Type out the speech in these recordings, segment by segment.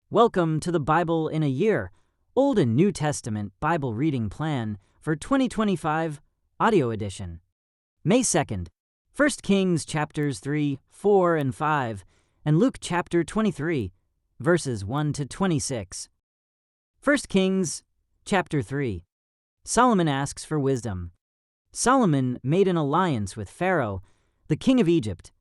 Welcome to the Bible in a Year, Old and New Testament Bible Reading Plan for 2025, Audio Edition. May 2nd, 1 Kings chapters 3, 4, and 5, and Luke chapter 23, verses 1 to 26. 1 Kings chapter 3. Solomon asks for wisdom. Solomon made an alliance with Pharaoh, the king of Egypt,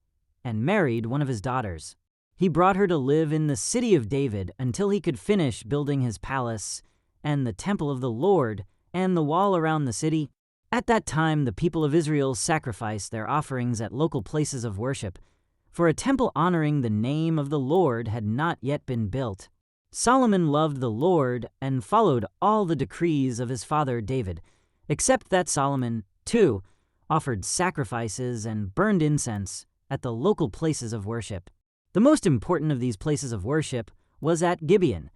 and married one of his daughters. He brought her to live in the city of David until he could finish building his palace and the temple of the Lord and the wall around the city. At that time, the people of Israel sacrificed their offerings at local places of worship, for a temple honoring the name of the Lord had not yet been built. Solomon loved the Lord and followed all the decrees of his father David, except that Solomon, too, offered sacrifices and burned incense at the local places of worship. The most important of these places of worship was at Gibeon,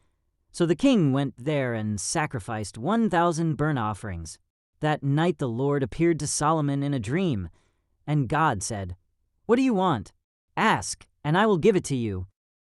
so the king went there and sacrificed 1,000 burnt offerings. That night the Lord appeared to Solomon in a dream, and God said, "What do you want? Ask, and I will give it to you."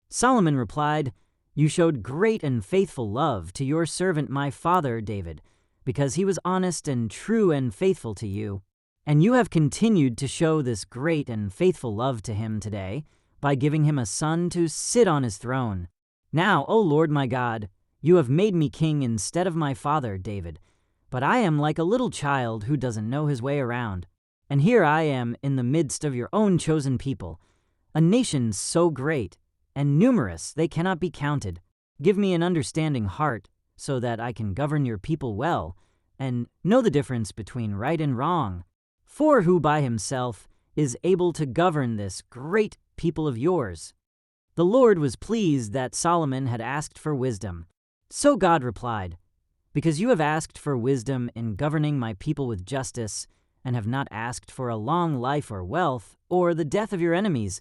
Solomon replied, "You showed great and faithful love to your servant my father David, because he was honest and true and faithful to you. And you have continued to show this great and faithful love to him today, by giving him a son to sit on his throne. Now, O Lord my God, you have made me king instead of my father David, but I am like a little child who doesn't know his way around. And here I am in the midst of your own chosen people, a nation so great and numerous they cannot be counted. Give me an understanding heart so that I can govern your people well and know the difference between right and wrong. For who by himself is able to govern this great people of yours?" The Lord was pleased that Solomon had asked for wisdom. So God replied, "Because you have asked for wisdom in governing my people with justice, and have not asked for a long life or wealth, or the death of your enemies,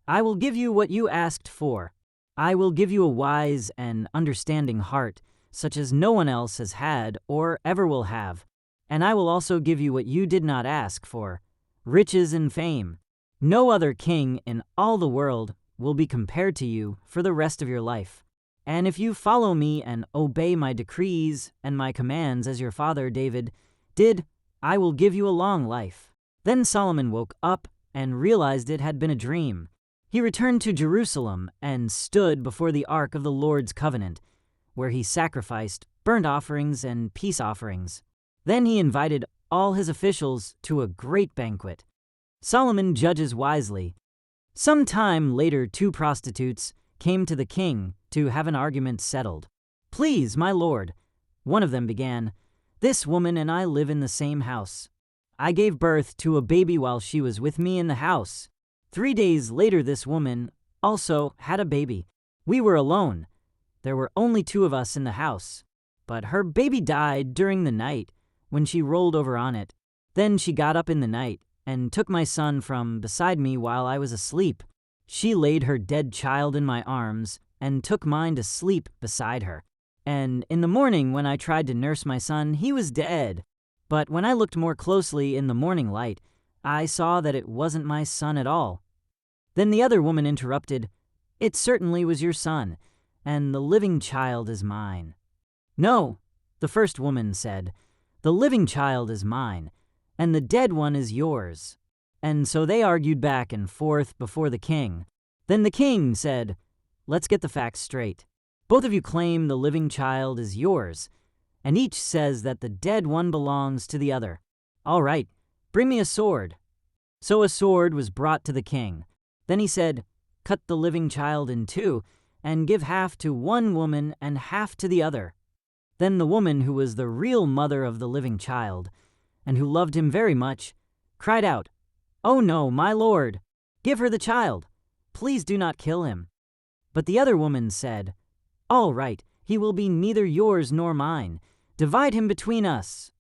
I will give you what you asked for. I will give you a wise and understanding heart, such as no one else has had or ever will have. And I will also give you what you did not ask for, riches and fame. No other king in all the world will be compared to you for the rest of your life. And if you follow me and obey my decrees and my commands as your father David did, I will give you a long life." Then Solomon woke up and realized it had been a dream. He returned to Jerusalem and stood before the ark of the Lord's covenant, where he sacrificed burnt offerings and peace offerings. Then he invited all his officials to a great banquet. Solomon judges wisely. Some time later, 2 prostitutes came to the king to have an argument settled. "Please, my lord," one of them began, "this woman and I live in the same house. I gave birth to a baby while she was with me in the house. 3 days later, this woman also had a baby. We were alone. There were only 2 of us in the house. But her baby died during the night when she rolled over on it. Then she got up in the night and took my son from beside me while I was asleep. She laid her dead child in my arms and took mine to sleep beside her. And in the morning when I tried to nurse my son, he was dead. But when I looked more closely in the morning light, I saw that it wasn't my son at all." Then the other woman interrupted, "It certainly was your son, and the living child is mine." "No," the first woman said, "the living child is mine, and the dead one is yours." And so they argued back and forth before the king. Then the king said, "Let's get the facts straight. Both of you claim the living child is yours, and each says that the dead one belongs to the other. All right, bring me a sword." So a sword was brought to the king. Then he said, "Cut the living child in 2, and give half to one woman and half to the other." Then the woman who was the real mother of the living child, and who loved him very much, cried out, "Oh no, my lord, give her the child. Please do not kill him." But the other woman said, "All right, he will be neither yours nor mine. Divide him between us."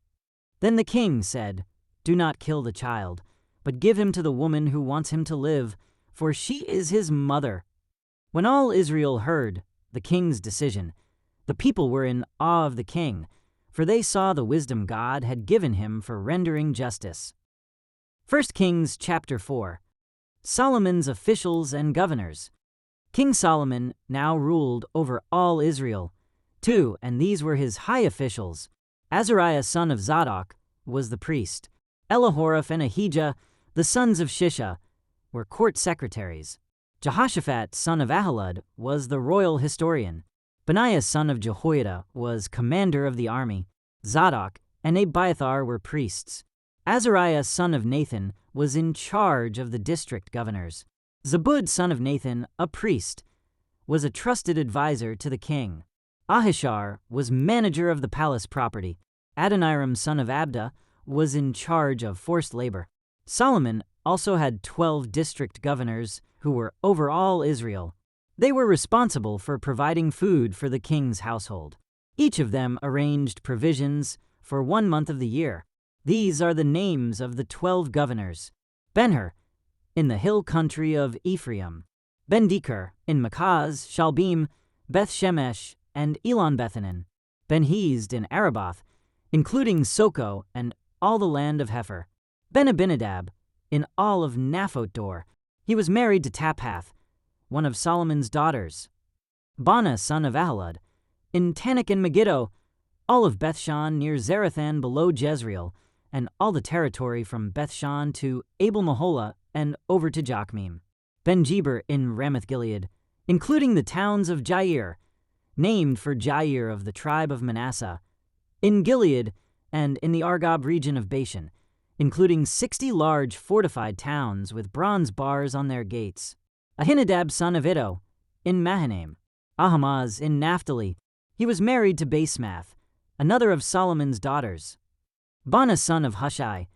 Then the king said, "Do not kill the child, but give him to the woman who wants him to live, for she is his mother." When all Israel heard the king's decision, the people were in awe of the king, for they saw the wisdom God had given him for rendering justice. 1 Kings chapter 4. Solomon's officials and governors. King Solomon now ruled over all Israel, too, and these were his high officials. Azariah son of Zadok was the priest. Elihoreph and Ahijah, the sons of Shisha, were court secretaries. Jehoshaphat son of Ahilud was the royal historian. Benaiah son of Jehoiada was commander of the army. Zadok and Abiathar were priests. Azariah son of Nathan was in charge of the district governors. Zabud son of Nathan, a priest, was a trusted advisor to the king. Ahishar was manager of the palace property. Adoniram son of Abda was in charge of forced labor. Solomon also had 12 district governors who were over all Israel. They were responsible for providing food for the king's household. Each of them arranged provisions for 1 month of the year. These are the names of the 12 governors: Ben-Hur, in the hill country of Ephraim; Ben-Deker, in Makaz, Shalbim, Beth-Shemesh, and Elon-Bethanan; Ben-Hezd in Araboth, including Soko and all the land of Hepher; Ben-Abinadab, in all of Naphoth-Dor. He was married to Taphath, one of Solomon's daughters; Bana son of Ahilud, in Tanakh and Megiddo, all of Bethshan near Zarethan below Jezreel, and all the territory from Bethshan to Abel-Meholah and over to Jokmeam; Ben-Jeber in Ramoth-Gilead, including the towns of Jair, named for Jair of the tribe of Manasseh, in Gilead and in the Argob region of Bashan, including 60 large fortified towns with bronze bars on their gates; Ahinadab son of Iddo, in Mahanaim; Ahimaaz in Naphtali. He was married to Basemath, another of Solomon's daughters; Bana son of Hushai,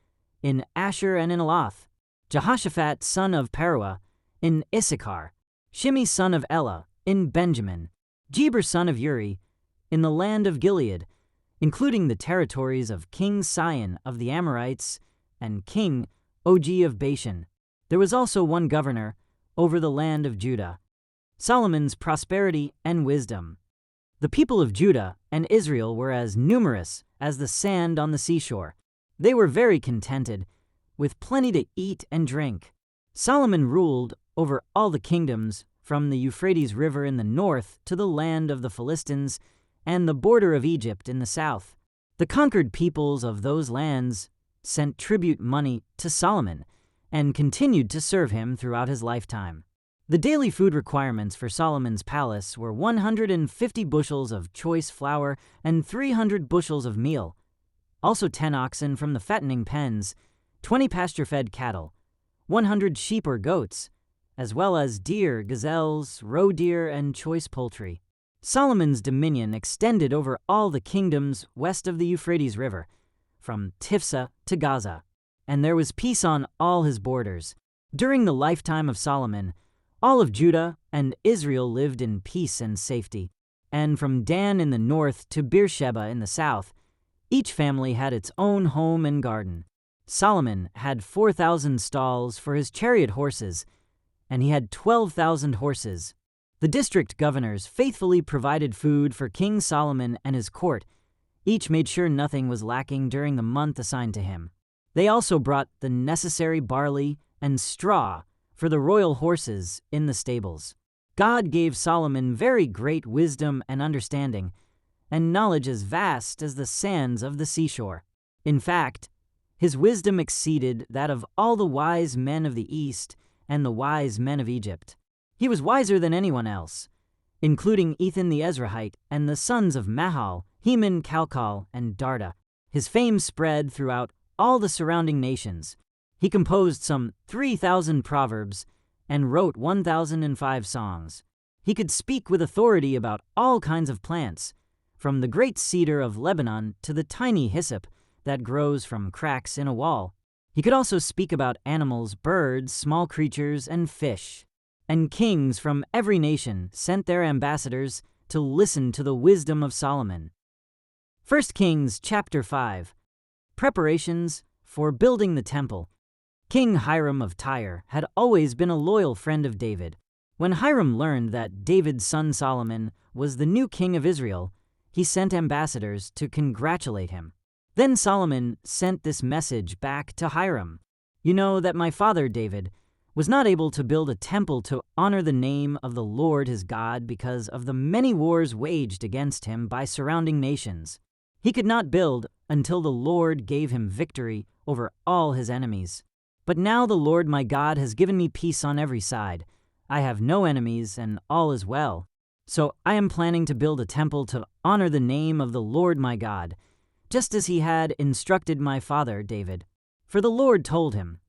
in Asher and in Elath; Jehoshaphat son of Paruah, in Issachar; Shimi son of Elah, in Benjamin; Jeber son of Uri, in the land of Gilead, including the territories of King Sihon of the Amorites and King Og of Bashan. There was also one governor over the land of Judah. Solomon's prosperity and wisdom. The people of Judah and Israel were as numerous as the sand on the seashore. They were very contented, with plenty to eat and drink. Solomon ruled over all the kingdoms from the Euphrates River in the north to the land of the Philistines and the border of Egypt in the south. The conquered peoples of those lands sent tribute money to Solomon and continued to serve him throughout his lifetime. The daily food requirements for Solomon's palace were 150 bushels of choice flour and 300 bushels of meal, also 10 oxen from the fattening pens, 20 pasture-fed cattle, 100 sheep or goats, as well as deer, gazelles, roe deer, and choice poultry. Solomon's dominion extended over all the kingdoms west of the Euphrates River, from Tifsa to Gaza, and there was peace on all his borders. During the lifetime of Solomon, all of Judah and Israel lived in peace and safety, and from Dan in the north to Beersheba in the south, each family had its own home and garden. Solomon had 4,000 stalls for his chariot horses, and he had 12,000 horses. The district governors faithfully provided food for King Solomon and his court. Each made sure nothing was lacking during the month assigned to him. They also brought the necessary barley and straw for the royal horses in the stables. God gave Solomon very great wisdom and understanding, and knowledge as vast as the sands of the seashore. In fact, his wisdom exceeded that of all the wise men of the East and the wise men of Egypt. He was wiser than anyone else, including Ethan the Ezrahite and the sons of Mahal, Heman, Calcol, and Darda. His fame spread throughout all the surrounding nations. He composed some 3,000 proverbs and wrote 1,005 songs. He could speak with authority about all kinds of plants, from the great cedar of Lebanon to the tiny hyssop that grows from cracks in a wall. He could also speak about animals, birds, small creatures, and fish. And kings from every nation sent their ambassadors to listen to the wisdom of Solomon. 1 Kings chapter 5. Preparations for building the temple. King Hiram of Tyre had always been a loyal friend of David. When Hiram learned that David's son Solomon was the new king of Israel, he sent ambassadors to congratulate him. Then Solomon sent this message back to Hiram. "You know that my father David was not able to build a temple to honor the name of the Lord his God because of the many wars waged against him by surrounding nations. He could not build until the Lord gave him victory over all his enemies. But now the Lord my God has given me peace on every side. I have no enemies, and all is well. So I am planning to build a temple to honor the name of the Lord my God, just as he had instructed my father David. For the Lord told him,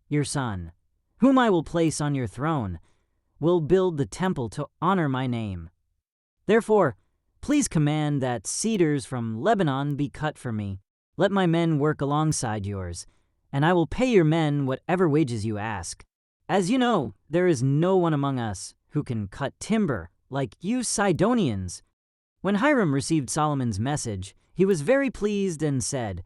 "Your son, whom I will place on your throne, will build the temple to honor my name. Therefore, please command that cedars from Lebanon be cut for me. Let my men work alongside yours, and I will pay your men whatever wages you ask. As you know, there is no one among us who can cut timber like you Sidonians." When Hiram received Solomon's message, he was very pleased and said,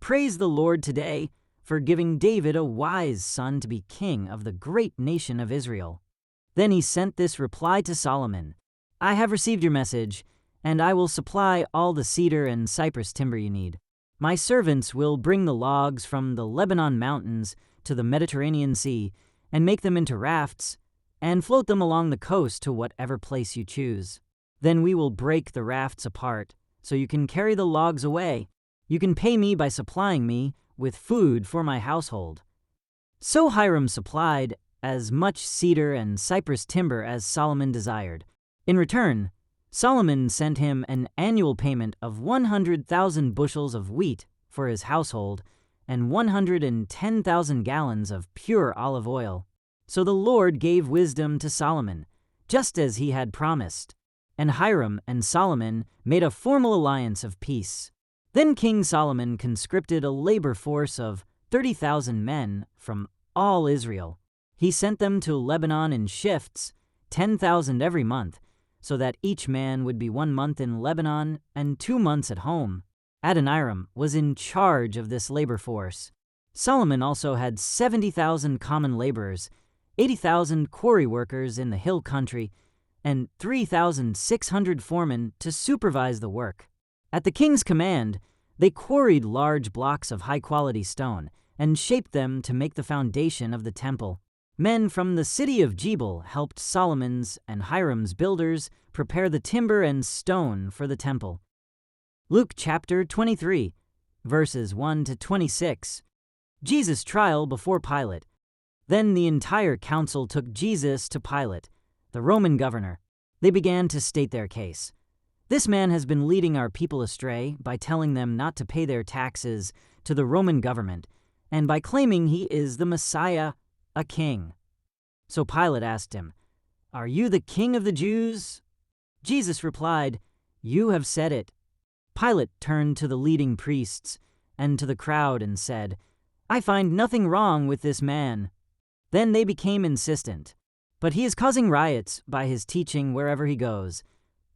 "Praise the Lord today for giving David a wise son to be king of the great nation of Israel." Then he sent this reply to Solomon, "I have received your message, and I will supply all the cedar and cypress timber you need. My servants will bring the logs from the Lebanon mountains to the Mediterranean Sea and make them into rafts and float them along the coast to whatever place you choose. Then we will break the rafts apart so you can carry the logs away. You can pay me by supplying me with food for my household." So Hiram supplied as much cedar and cypress timber as Solomon desired. In return, Solomon sent him an annual payment of 100,000 bushels of wheat for his household and 110,000 gallons of pure olive oil. So the Lord gave wisdom to Solomon, just as he had promised, and Hiram and Solomon made a formal alliance of peace. Then King Solomon conscripted a labor force of 30,000 men from all Israel. He sent them to Lebanon in shifts, 10,000 every month, so that each man would be 1 month in Lebanon and 2 months at home. Adoniram was in charge of this labor force. Solomon also had 70,000 common laborers, 80,000 quarry workers in the hill country, and 3,600 foremen to supervise the work. At the king's command, they quarried large blocks of high-quality stone and shaped them to make the foundation of the temple. Men from the city of Jebel helped Solomon's and Hiram's builders prepare the timber and stone for the temple. Luke chapter 23, verses 1 to 26. Jesus' trial before Pilate. Then the entire council took Jesus to Pilate, the Roman governor. They began to state their case. "This man has been leading our people astray by telling them not to pay their taxes to the Roman government, and by claiming he is the Messiah, a king." So Pilate asked him, "Are you the king of the Jews?" Jesus replied, "You have said it." Pilate turned to the leading priests and to the crowd and said, "I find nothing wrong with this man." Then they became insistent. "But he is causing riots by his teaching wherever he goes,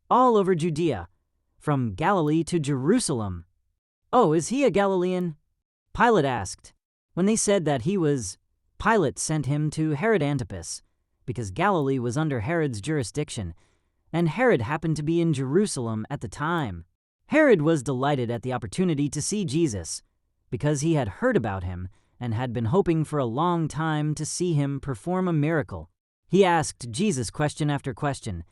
all over Judea, from Galilee to Jerusalem." "Oh, is he a Galilean?" Pilate asked. When they said that he was, Pilate sent him to Herod Antipas, because Galilee was under Herod's jurisdiction, and Herod happened to be in Jerusalem at the time. Herod was delighted at the opportunity to see Jesus, because he had heard about him and had been hoping for a long time to see him perform a miracle. He asked Jesus question after question,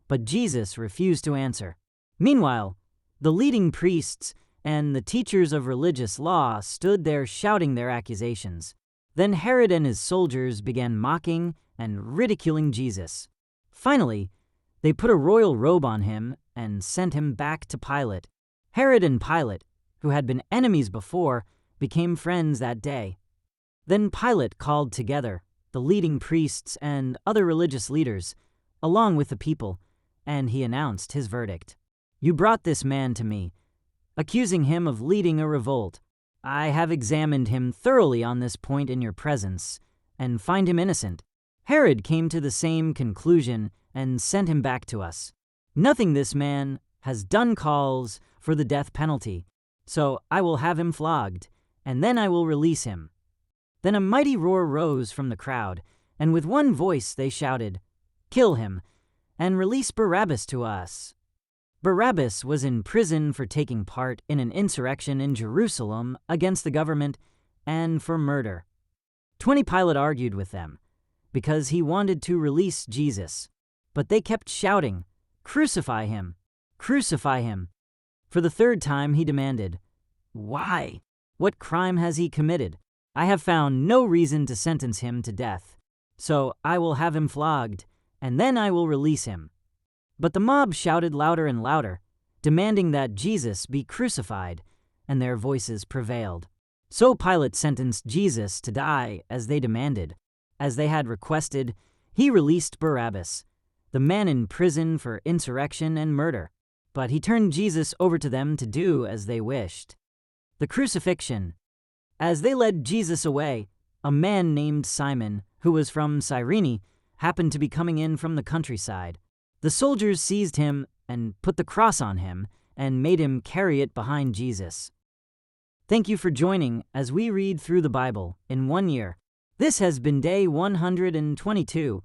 but Jesus refused to answer. Meanwhile, the leading priests and the teachers of religious law stood there shouting their accusations. Then Herod and his soldiers began mocking and ridiculing Jesus. Finally, they put a royal robe on him and sent him back to Pilate. Herod and Pilate, who had been enemies before, became friends that day. Then Pilate called together the leading priests and other religious leaders, along with the people, and he announced his verdict. "You brought this man to me, accusing him of leading a revolt. I have examined him thoroughly on this point in your presence, and find him innocent." Herod came to the same conclusion and sent him back to us. "Nothing this man has done calls for the death penalty, so I will have him flogged, and then I will release him." Then a mighty roar rose from the crowd, and with one voice they shouted, "Kill him, and release Barabbas to us." Barabbas was in prison for taking part in an insurrection in Jerusalem against the government and for murder. 20 Pilate argued with them, because he wanted to release Jesus. But they kept shouting, "Crucify him! Crucify him!" For the third time he demanded, "Why? What crime has he committed? I have found no reason to sentence him to death. So I will have him flogged, and then I will release him." But the mob shouted louder and louder, demanding that Jesus be crucified, and their voices prevailed. So Pilate sentenced Jesus to die as they demanded. As they had requested, he released Barabbas, the man in prison for insurrection and murder. But he turned Jesus over to them to do as they wished. The crucifixion. As they led Jesus away, a man named Simon, who was from Cyrene, happened to be coming in from the countryside. The soldiers seized him and put the cross on him and made him carry it behind Jesus. Thank you for joining as we read through the Bible in 1 year. This has been day 122.